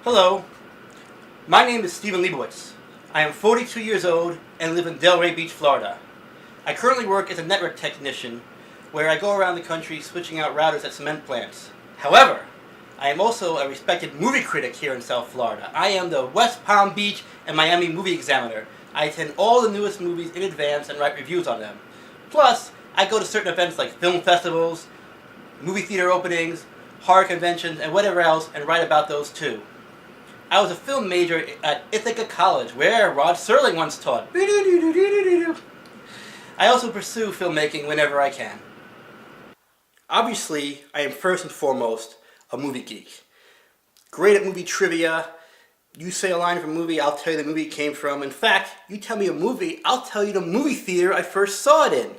Hello, my name is Steven Lebowitz. I am 42 years old and live in Delray Beach, Florida. I currently work as a network technician where I go around the country switching out routers at cement plants. However, I am also a respected movie critic here in South Florida. I am the West Palm Beach and Miami movie examiner. I attend all the newest movies in advance and write reviews on them. Plus, I go to certain events like film festivals, movie theater openings, horror conventions, and whatever else, and write about those too. I was a film major at Ithaca College, where Rod Serling once taught. I also pursue filmmaking whenever I can. Obviously, I am first and foremost a movie geek. Great at movie trivia. You say a line from a movie, I'll tell you the movie it came from. In fact, you tell me a movie, I'll tell you the movie theater I first saw it in.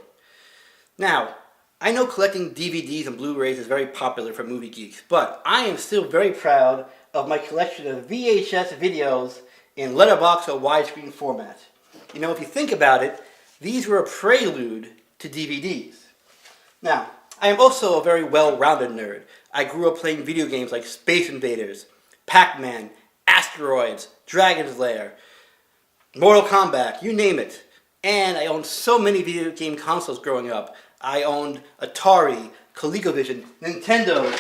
Now, I know collecting DVDs and Blu-rays is very popular for movie geeks, but I am still very proud of my collection of VHS videos in letterbox or widescreen format. You know, if you think about it, these were a prelude to DVDs. Now, I am also a very well-rounded nerd. I grew up playing video games like Space Invaders, Pac-Man, Asteroids, Dragon's Lair, Mortal Kombat, you name it. And I owned so many video game consoles growing up. I owned Atari, ColecoVision, Nintendo,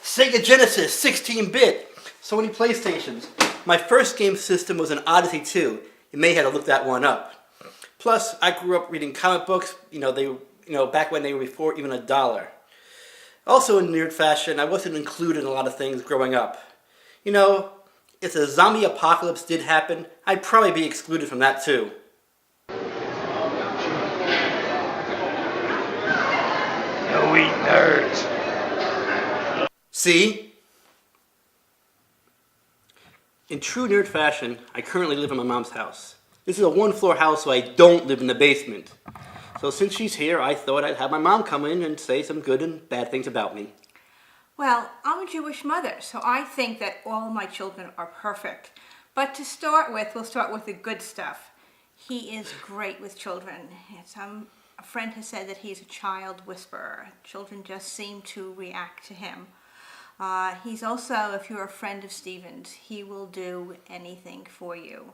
Sega Genesis, 16-bit, so many PlayStations. My first game system was an Odyssey 2. You may have to look that one up. Plus, I grew up reading comic books, back when they were before even $1. Also in nerd fashion, I wasn't included in a lot of things growing up. You know, if a zombie apocalypse did happen, I'd probably be excluded from that too. No, we nerds. See? In true nerd fashion, I currently live in my mom's house. This is a one-floor house, so I don't live in the basement. So since she's here, I thought I'd have my mom come in and say some good and bad things about me. Well, I'm a Jewish mother, so I think that all my children are perfect. But to start with, we'll start with the good stuff. He is great with children. A friend has said that he's a child whisperer. Children just seem to react to him. He's also, if you're a friend of Steven's, he will do anything for you.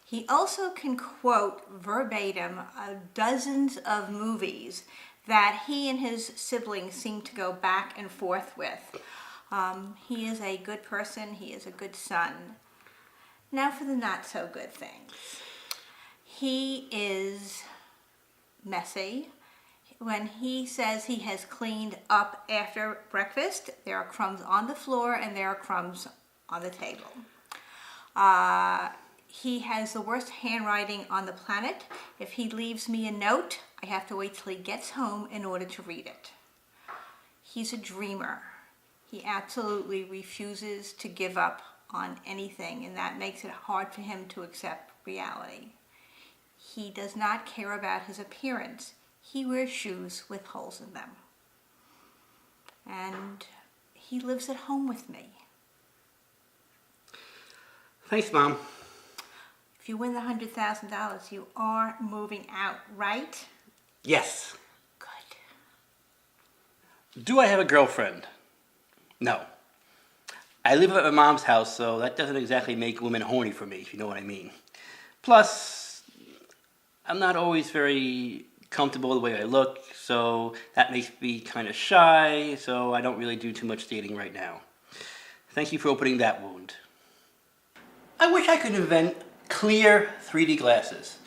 He also can quote verbatim dozens of movies that he and his siblings seem to go back and forth with. He is a good person. He is a good son. Now for the not so good things. He is messy. When he says he has cleaned up after breakfast, there are crumbs on the floor and there are crumbs on the table. He has the worst handwriting on the planet. If he leaves me a note, I have to wait till he gets home in order to read it. He's a dreamer. He absolutely refuses to give up on anything, and that makes it hard for him to accept reality. He does not care about his appearance. He wears shoes with holes in them. And he lives at home with me. Thanks, Mom. If you win the $100,000, you are moving out, right? Yes. Good. Do I have a girlfriend? No. I live at my mom's house, so that doesn't exactly make women horny for me, if you know what I mean. Plus, I'm not always very comfortable the way I look, so that makes me kind of shy, so I don't really do too much dating right now. Thank you for opening that wound. I wish I could invent clear 3D glasses.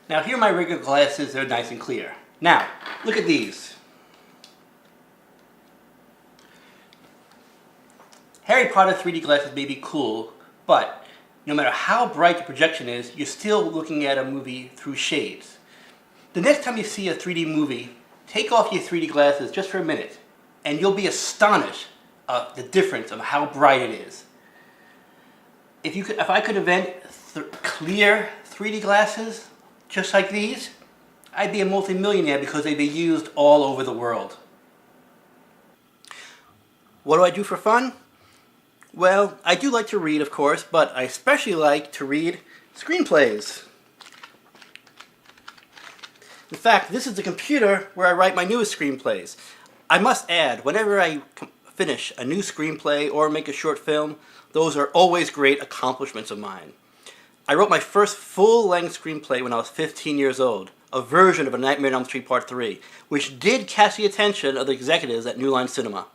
Now here are my regular glasses, they're nice and clear. Now, look at these. Harry Potter 3D glasses may be cool, but no matter how bright the projection is, you're still looking at a movie through shades. The next time you see a 3D movie, take off your 3D glasses just for a minute, and you'll be astonished at the difference of how bright it is. If I could invent clear 3D glasses, just like these, I'd be a multi-millionaire because they'd be used all over the world. What do I do for fun? Well, I do like to read, of course, but I especially like to read screenplays. In fact, this is the computer where I write my newest screenplays. I must add, whenever I finish a new screenplay or make a short film, those are always great accomplishments of mine. I wrote my first full-length screenplay when I was 15 years old, a version of A Nightmare on Elm Street Part 3, which did catch the attention of the executives at New Line Cinema.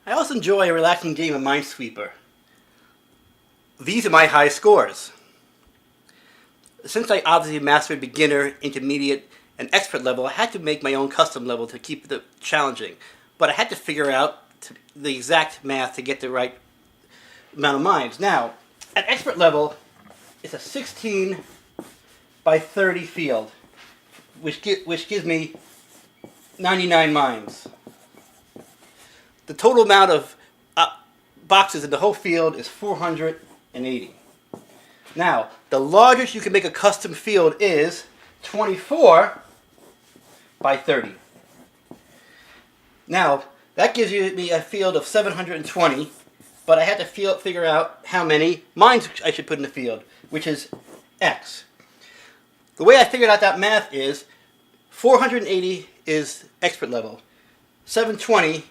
I also enjoy a relaxing game of Minesweeper. These are my high scores. Since I obviously mastered beginner, intermediate, and expert level, I had to make my own custom level to keep it challenging. But I had to figure out the exact math to get the right amount of mines. Now, at expert level, it's a 16 by 30 field, which gives me 99 mines. The total amount of boxes in the whole field is 480. Now, the largest you can make a custom field is 24 by 30. Now, that gives me a field of 720, but I had to figure out how many mines I should put in the field, which is X. The way I figured out that math is 480 is expert level. 720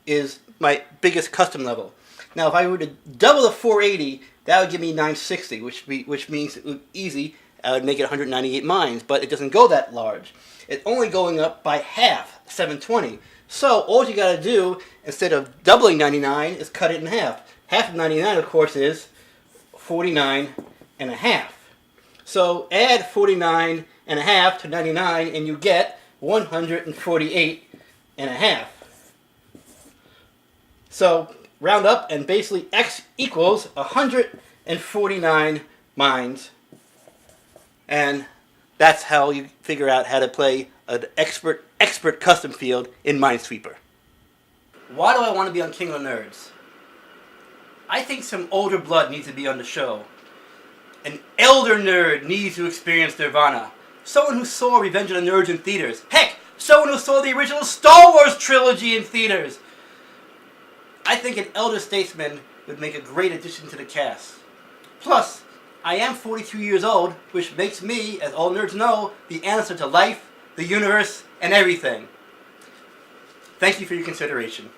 is my biggest custom level. Now, if I were to double the 480, that would give me 960, which means it would be easy. I would make it 198 mines, but it doesn't go that large. It's only going up by half, 720. So all you got to do, instead of doubling 99, is cut it in half. Half of 99, of course, is 49 and a half. So add 49 and a half to 99, and you get 148 and a half. So round up, and basically X equals 149 mines. And that's how you figure out how to play an expert custom field in Minesweeper. Why do I want to be on King of the Nerds? I think some older blood needs to be on the show. An elder nerd needs to experience Nirvana. Someone who saw Revenge of the Nerds in theaters. Heck, someone who saw the original Star Wars trilogy in theaters. I think an elder statesman would make a great addition to the cast. Plus, I am 42 years old, which makes me, as all nerds know, the answer to life, the universe, and everything. Thank you for your consideration.